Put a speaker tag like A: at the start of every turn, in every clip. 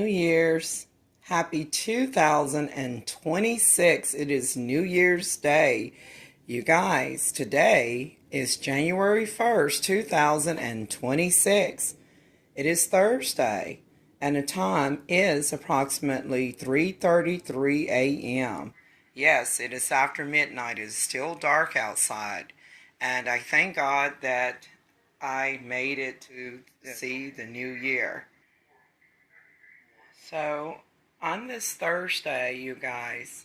A: Year's. Happy 2026. It is New Year's Day. You guys, today is January 1st, 2026. It is Thursday, and the time is approximately 3:33 a.m. Yes, it is after midnight. It is still dark outside, and I thank God that I made it to see the new year. So, on this Thursday, you guys,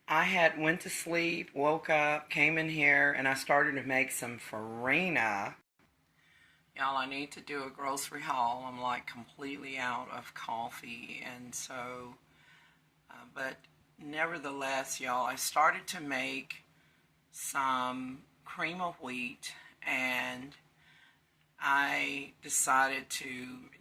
A: I had went to sleep, woke up, came in here, and I started to make some farina. Y'all, I need to do a grocery haul. I'm like completely out of coffee, and so, but nevertheless, y'all, I started to make some cream of wheat, and I decided to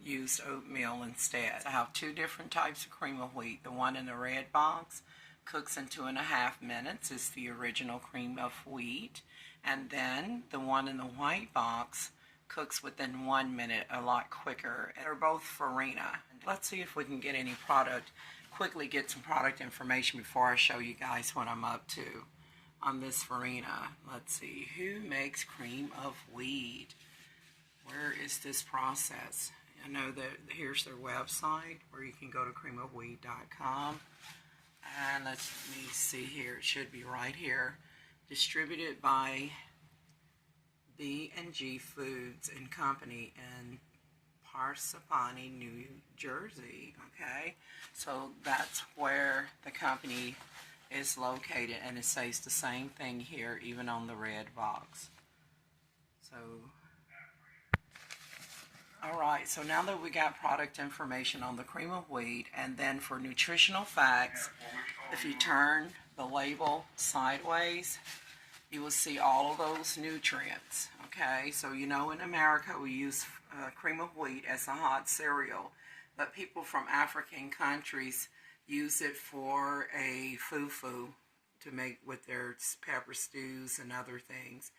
A: use oatmeal instead. I have two different types of cream of wheat. The one in the red box cooks in 2.5 minutes. It's the original cream of wheat. And then the one in the white box cooks within 1 minute, a lot quicker. They're both farina. Let's see if we can get any product, quickly get some product information before I show you guys what I'm up to on this farina. Let's see, who makes cream of wheat? Where is this process? I know that here's their website where you can go to creamofwheat.com. And let me see here. It should be right here. Distributed by B&G Foods and Company in Parsippany, New Jersey. Okay, so that's where the company is located, and it says the same thing here, even on the red box. So, alright, so now that we got product information on the cream of wheat, and then for nutritional facts, if you turn the label sideways, you will see all of those nutrients. Okay, so you know in America we use cream of wheat as a hot cereal, but people from African countries use it for a fufu to make with their pepper stews and other things.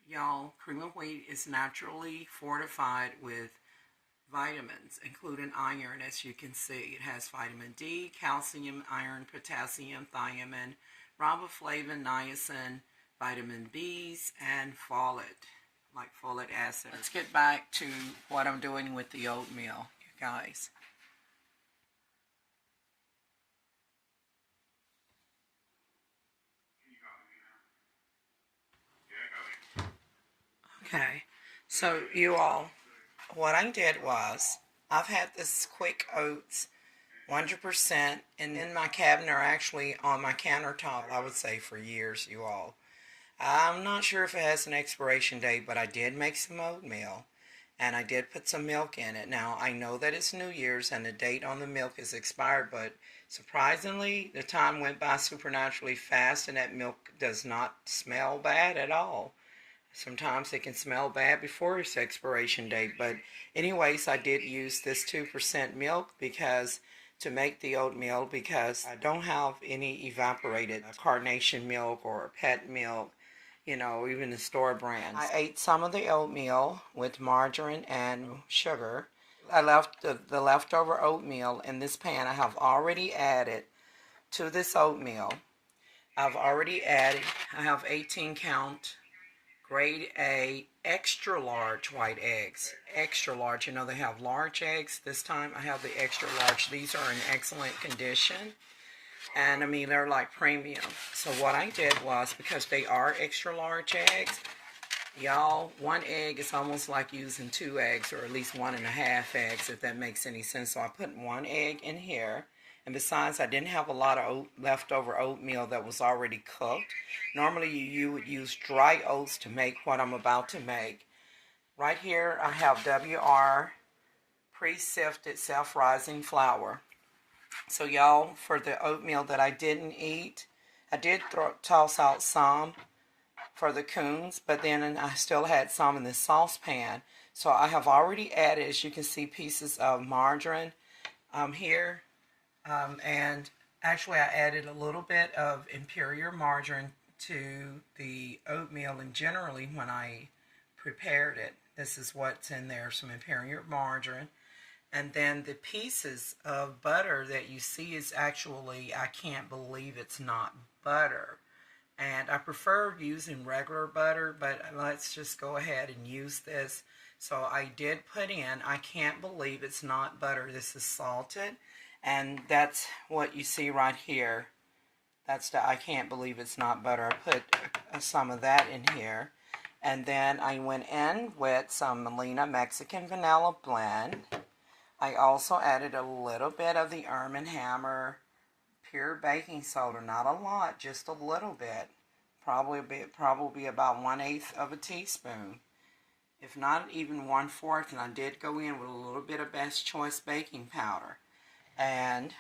A: Y'all, cream of wheat is naturally fortified with vitamins, including iron, as you can see. It has vitamin D, calcium, iron, potassium, thiamine, riboflavin, niacin, vitamin B's, and folate, like folic acid. Let's get back to what I'm doing with the oatmeal, you guys. Okay, so you all, what I did was, I've had this quick oats 100% and in my cabinet, or actually on my countertop, I would say for years, you all. I'm not sure if it has an expiration date, but I did make some oatmeal, and I did put some milk in it. Now, I know that it's New Year's and the date on the milk is expired, but surprisingly, the time went by supernaturally fast, and that milk does not smell bad at all. Sometimes it can smell bad before its expiration date, but anyways, I did use this 2% milk because to make the oatmeal, because I don't have any evaporated carnation milk or pet milk, you know, even the store brands. I ate some of the oatmeal with margarine and sugar. I left the leftover oatmeal in this pan. I have already added to this oatmeal. I have 18 count grade A extra large white eggs. Extra large, you know they have large eggs. This time I have the extra large. These are in excellent condition. And I mean, they're like premium. So what I did was, because they are extra large eggs, y'all, one egg is almost like using 2 eggs, or at least 1.5 eggs, if that makes any sense. So I put 1 egg in here. And besides, I didn't have a lot of leftover oatmeal that was already cooked. Normally you would use dry oats to make what I'm about to make. Right here I have WR pre-sifted self-rising flour. So y'all, for the oatmeal that I didn't eat, I did toss out some for the coons, but then I still had some in this saucepan. So I have already added, as you can see, pieces of margarine here. And actually I added a little bit of inferior margarine to the oatmeal, and generally when I prepared it, this is what's in there, some inferior margarine. And then the pieces of butter that you see is actually, I can't believe it's not butter. And I prefer using regular butter, but let's just go ahead and use this. So I did put in, I can't believe it's not butter. This is salted, and that's what you see right here. That's the I can't believe it's not butter. I put some of that in here. And then I went in with some Melina Mexican Vanilla Blend. I also added a little bit of the Arm & Hammer pure baking soda. Not a lot, just a little bit. Probably about 1/8 of a teaspoon. If not even 1/4. And I did go in with a little bit of Best Choice baking powder. And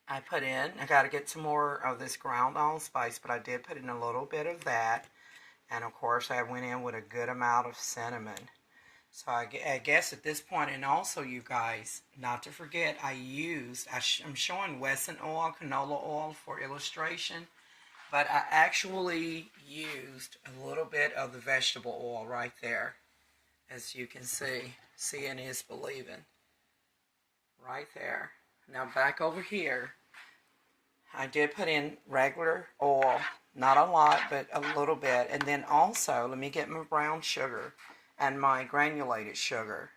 A: I put in, I got to get some more of this ground allspice, but I did put in a little bit of that. And of course I went in with a good amount of cinnamon. So I guess at this point, and also you guys, not to forget, I'm showing Wesson oil, canola oil for illustration, but I actually used a little bit of the vegetable oil right there. As you can see, seeing is believing. Right there. Now back over here, I did put in regular oil, not a lot, but a little bit. And then also, let me get my brown sugar and my granulated sugar.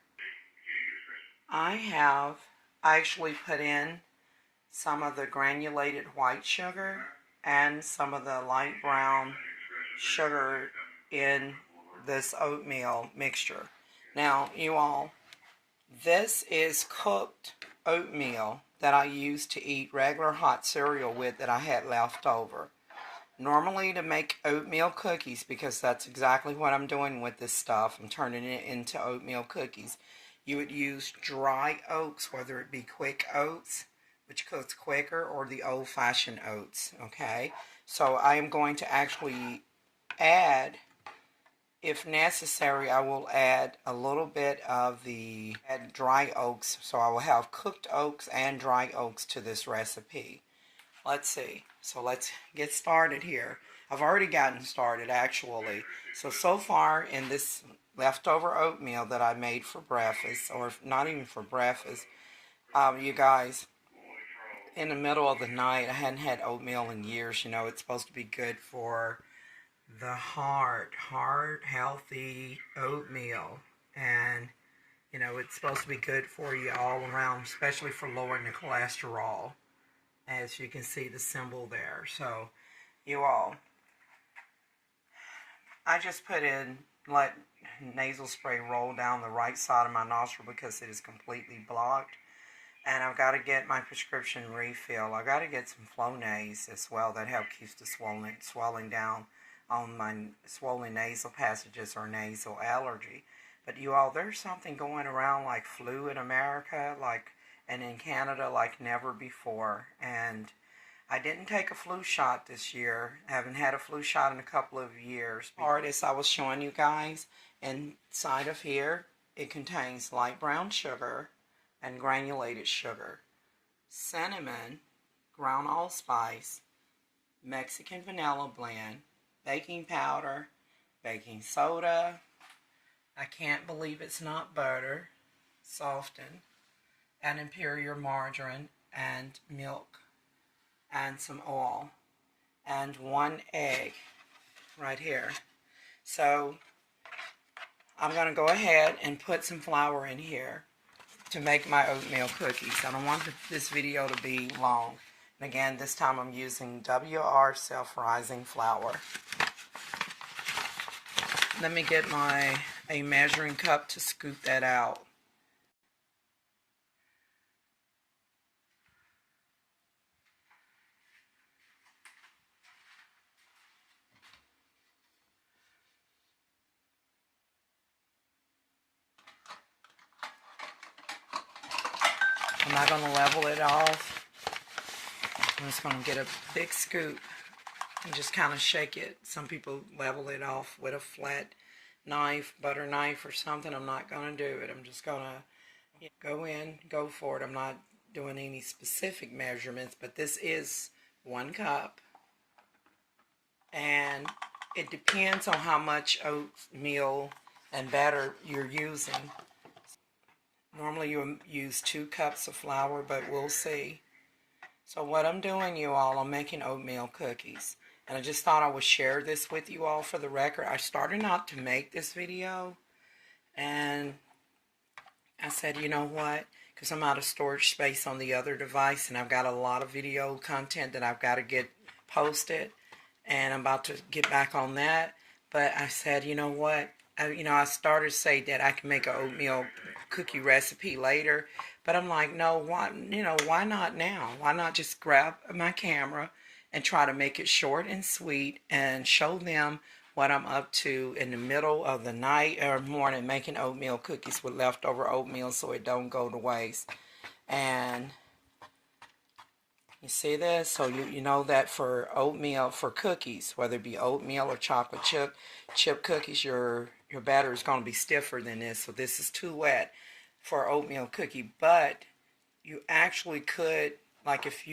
A: I have actually put in some of the granulated white sugar and some of the light brown sugar in this oatmeal mixture. Now, you all, this is cooked oatmeal that I used to eat regular hot cereal with that I had left over. Normally to make oatmeal cookies, because that's exactly what I'm doing with this stuff, I'm turning it into oatmeal cookies. You would use dry oats, whether it be quick oats, which cooks quicker, or the old-fashioned oats, okay? So I am going to actually add, if necessary, I will add a little bit of the dry oats. So I will have cooked oats and dry oats to this recipe. Let's see. So let's get started here. I've already gotten started actually. So far in this leftover oatmeal that I made for breakfast, or not even for breakfast, you guys, in the middle of the night, I hadn't had oatmeal in years. You know, it's supposed to be good for the heart, healthy oatmeal, and you know, it's supposed to be good for you all around, especially for lowering the cholesterol, as you can see the symbol there. So you all, I just put in, let nasal spray roll down the right side of my nostril because it is completely blocked. And I've got to get my prescription refill. I've got to get some Flonase as well. That helps keep the swelling down on my swollen nasal passages or nasal allergy. But you all, there's something going around like flu in America, and in Canada like never before. And I didn't take a flu shot this year. I haven't had a flu shot in a couple of years. As I was showing you guys, inside of here, it contains light brown sugar and granulated sugar, cinnamon, ground allspice, Mexican vanilla blend, baking powder, baking soda, I can't believe it's not butter, softened, and imperial margarine, and milk, and some oil, and 1 egg right here. So I'm going to go ahead and put some flour in here to make my oatmeal cookies. I don't want this video to be long. And again, this time I'm using WR self-rising flour. Let me get a measuring cup to scoop that out. I'm not going to level it off. I'm just going to get a big scoop and just kind of shake it. Some people level it off with a flat knife, butter knife or something. I'm not going to do it. I'm just going to go in, go for it. I'm not doing any specific measurements, but this is 1 cup. And it depends on how much oatmeal and batter you're using. Normally you use 2 cups of flour, but we'll see. So what I'm doing, you all, I'm making oatmeal cookies. And I just thought I would share this with you all for the record. I started not to make this video, and I said, you know what? Because I'm out of storage space on the other device, and I've got a lot of video content that I've got to get posted, and I'm about to get back on that. But I said, you know what? I started to say that I can make an oatmeal cookie recipe later, but I'm like, no, why not now? Why not just grab my camera and try to make it short and sweet and show them what I'm up to in the middle of the night or morning, making oatmeal cookies with leftover oatmeal so it don't go to waste. And you see this? So you know that for oatmeal, for cookies, whether it be oatmeal or chocolate chip cookies, your batter is going to be stiffer than this. So this is too wet for oatmeal cookie. But you actually could, like if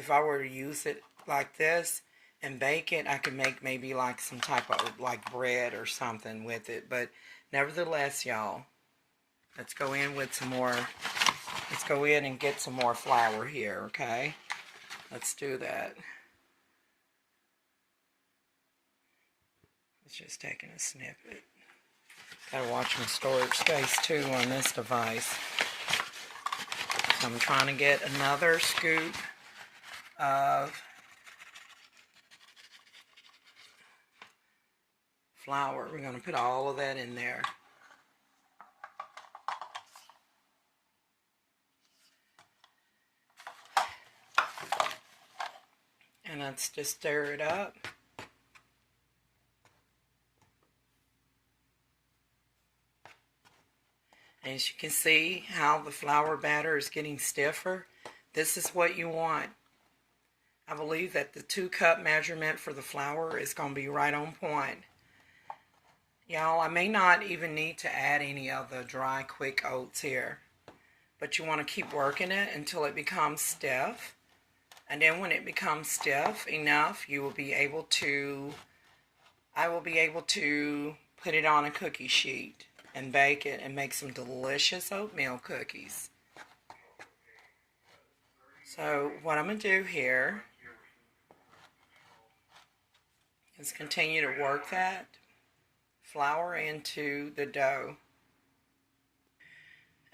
A: I were to use it like this and bake it, I could make maybe like some type of like bread or something with it. But nevertheless, y'all, let's go in with some more. Let's go in and get some more flour here, okay? Let's do that. It's just taking a snippet. Gotta watch my storage space too on this device. So I'm trying to get another scoop of flour. We're going to put all of that in there. And let's just stir it up. As you can see how the flour batter is getting stiffer, this is what you want. I believe that the 2-cup measurement for the flour is going to be right on point. Y'all, I may not even need to add any of the dry quick oats here, but you want to keep working it until it becomes stiff. And then when it becomes stiff enough, I will be able to put it on a cookie sheet and bake it and make some delicious oatmeal cookies. So what I'm going to do here is continue to work that flour into the dough.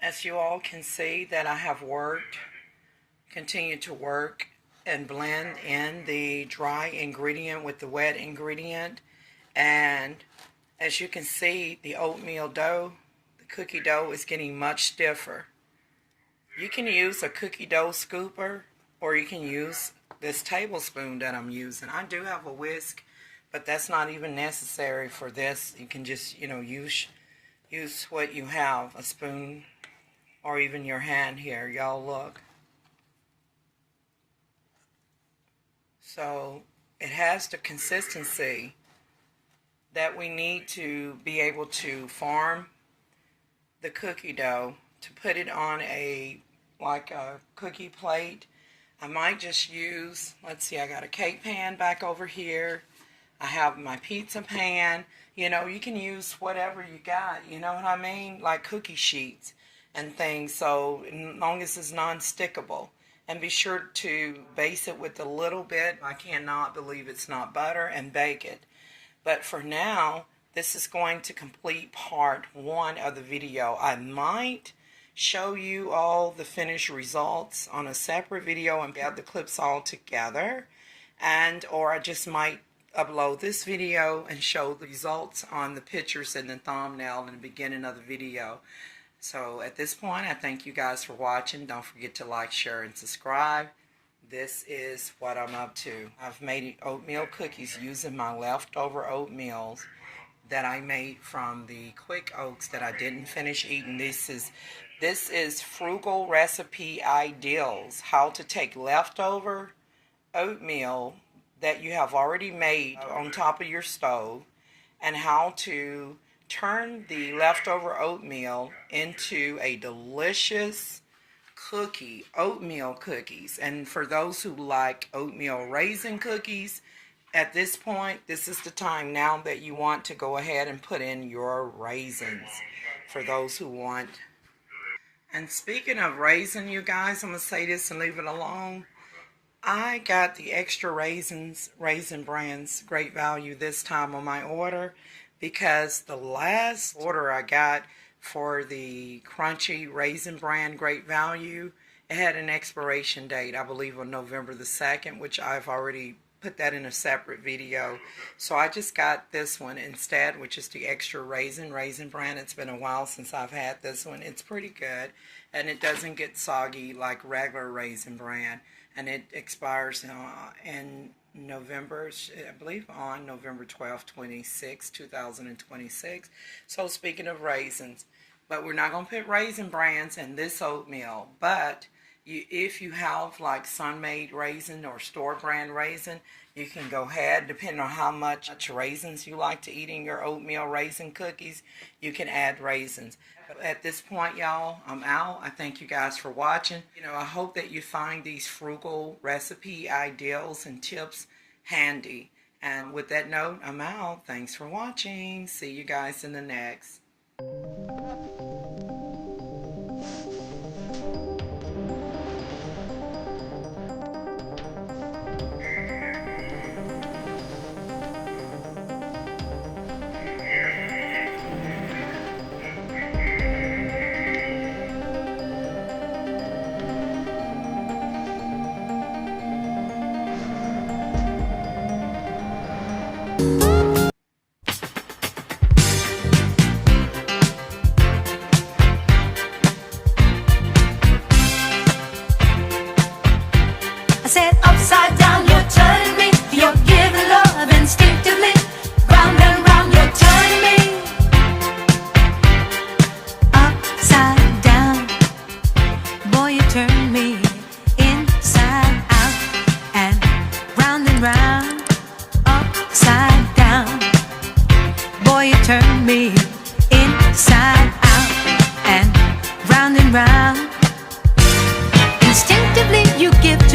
A: As you all can see that I have continued to work and blend in the dry ingredient with the wet ingredient. And as you can see, the oatmeal dough, the cookie dough is getting much stiffer. You can use a cookie dough scooper, or you can use this tablespoon that I'm using. I do have a whisk, but that's not even necessary for this. You can just, use what you have, a spoon or even your hand here. Y'all look. So it has the consistency that we need to be able to form the cookie dough, to put it on like a cookie plate. I might just use, let's see, I got a cake pan back over here. I have my pizza pan. You can use whatever you got, you know what I mean? Like cookie sheets and things, so as long as it's non-stickable. And be sure to base it with a little bit, I cannot believe it's not butter, and bake it. But for now, this is going to complete part 1 of the video. I might show you all the finished results on a separate video and get the clips all together, or I just might upload this video and show the results on the pictures and the thumbnail in the beginning of the video. So at this point, I thank you guys for watching. Don't forget to like, share, and subscribe. This is what I'm up to. I've made oatmeal cookies using my leftover oatmeal that I made from the quick oats that I didn't finish eating. This is Frugal Recipe Ideals. How to take leftover oatmeal that you have already made on top of your stove, and how to turn the leftover oatmeal into a delicious cookie, oatmeal cookies. And for those who like oatmeal raisin cookies, at this point, this is the time now that you want to go ahead and put in your raisins. For those who want And speaking of raisin, you guys, I'm going to say this and leave it alone. I got the extra raisins, Raisin Brands, great value this time on my order, because the last order I got for the crunchy Raisin Brand great value, it had an expiration date, I believe on November the 2nd, which I've already put that in a separate video. So I just got this one instead, which is the extra Raisin Brand. It's been a while since I've had this one. It's pretty good, and it doesn't get soggy like regular Raisin Brand. And it expires in November, I believe on November 12th, 2026. So speaking of raisins, but we're not going to put Raisin Brands in this oatmeal. But if you have like Sun-Maid raisin or store brand raisin, you can go ahead, depending on how much raisins you like to eat in your oatmeal raisin cookies, you can add raisins. At this point, y'all, I'm out. I thank you guys for watching. I hope that you find these frugal recipe ideals and tips handy. And with that note, I'm out. Thanks for watching. See you guys in the next.